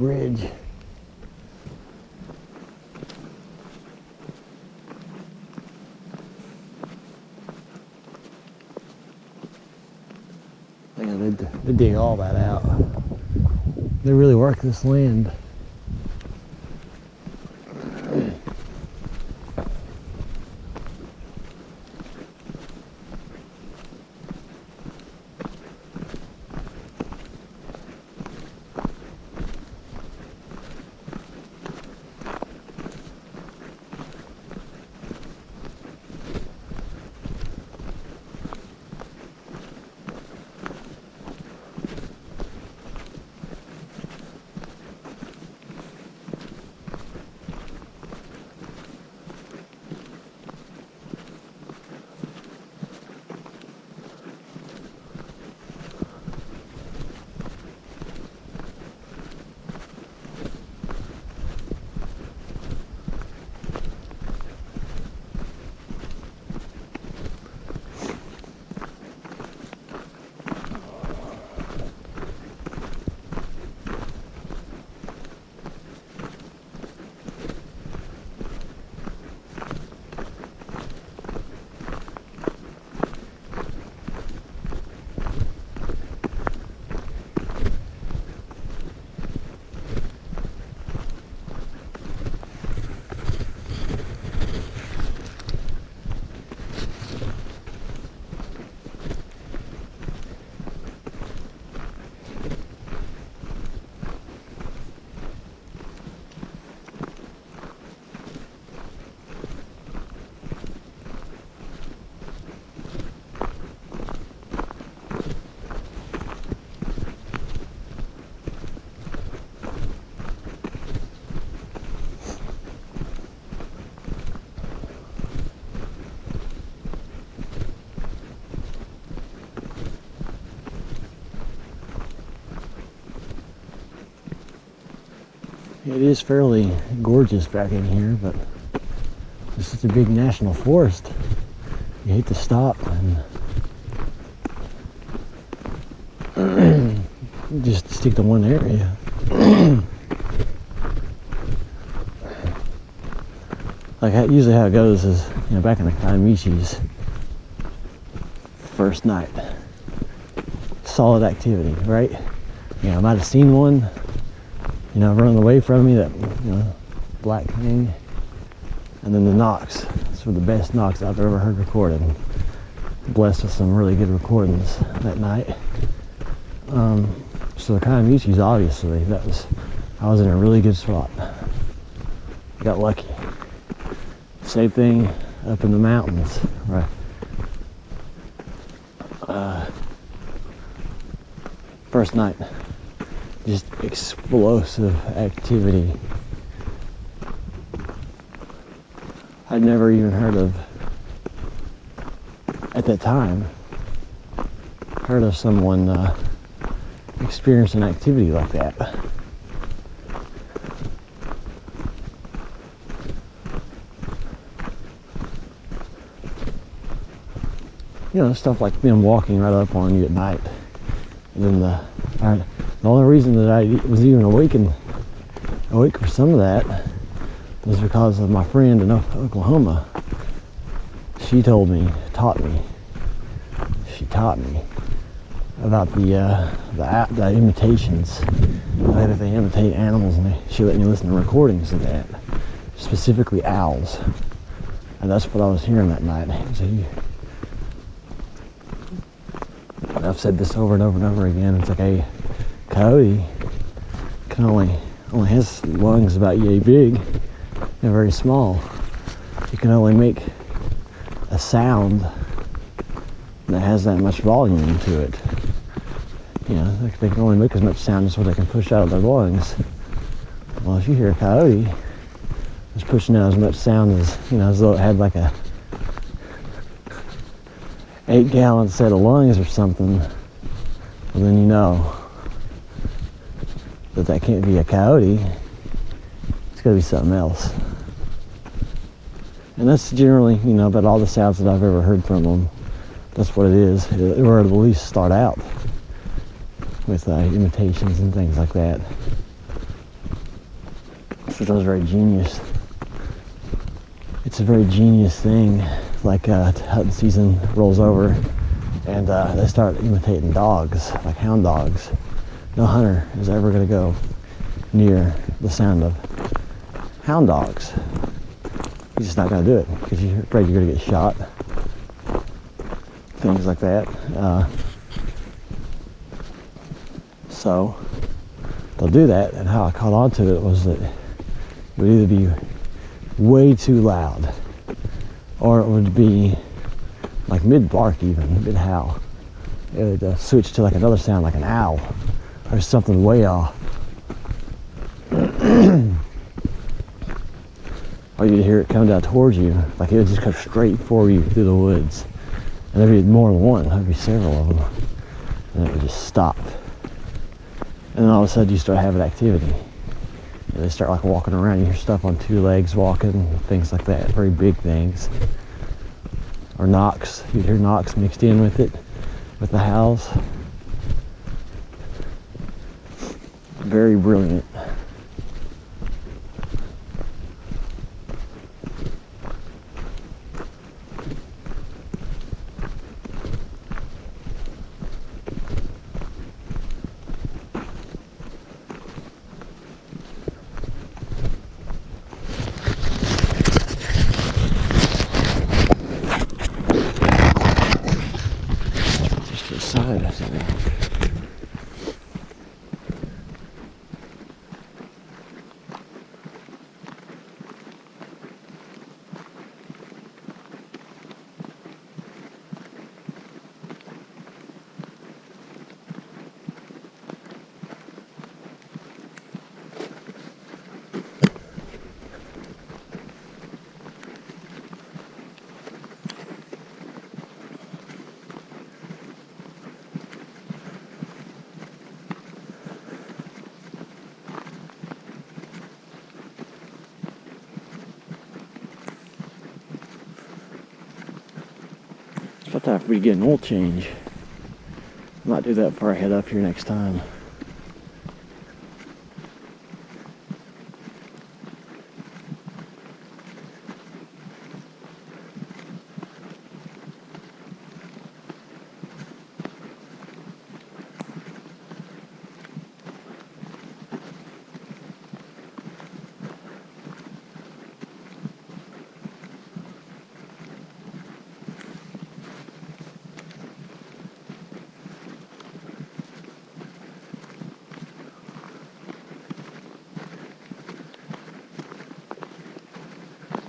Ridge. Yeah, they dig all that out. They really work this land. It is fairly gorgeous back in here, but it's such a big national forest. You hate to stop and just stick to one area. Like usually how it goes is, you know, back in the Comanches, first night, solid activity, right? You know, I might have seen one, you know, running away from me, that, you know, black thing. And then the knocks. Those were the best knocks I've ever heard recorded. Blessed with some really good recordings that night. So the Comanches, obviously, I was in a really good spot. Got lucky. Same thing up in the mountains, right? First night, just explosive activity. I'd never even heard of, at that time, heard of someone experiencing activity like that. You know, stuff like them walking right up on you at night. And then the only reason that I was even awake for some of that was because of my friend in Oklahoma. She taught me about the imitations, that if they imitate animals, and she let me listen to recordings of that, specifically owls, and that's what I was hearing that night. I've said this over and over and over again. It's like a coyote can only has lungs about yay big and very small. You can only make a sound that has that much volume to it. You know, they can only make as much sound as what they can push out of their lungs. Well, if you hear a coyote it's pushing out as much sound as, you know, as though it had like a 8-gallon set of lungs or something, well, then you know that can't be a coyote. It's got to be something else. And that's generally, you know, about all the sounds that I've ever heard from them. That's what it is, or at least start out with imitations and things like that. which was very genius. It's a very genius thing. Like hunting season rolls over and they start imitating dogs, like hound dogs. No hunter is ever going to go near the sound of hound dogs. He's just not going to do it because you're afraid you're going to get shot. Things like that. So they'll do that, and how I caught on to it was that it would either be way too loud or it would be like mid-bark, even mid-howl. It would switch to like another sound, like an owl or something way off. Or you'd hear it come down towards you, like it would just come straight for you through the woods. And there'd be more than one, there'd be several of them. And it would just stop. And then all of a sudden you start having activity. And they start like walking around, you hear stuff on two legs walking, things like that, very big things. Or knocks, you'd hear knocks mixed in with it, with the howls. Very brilliant. Just to the side, I think. It's about time for me to get an oil change. I might do that before I head up here next time.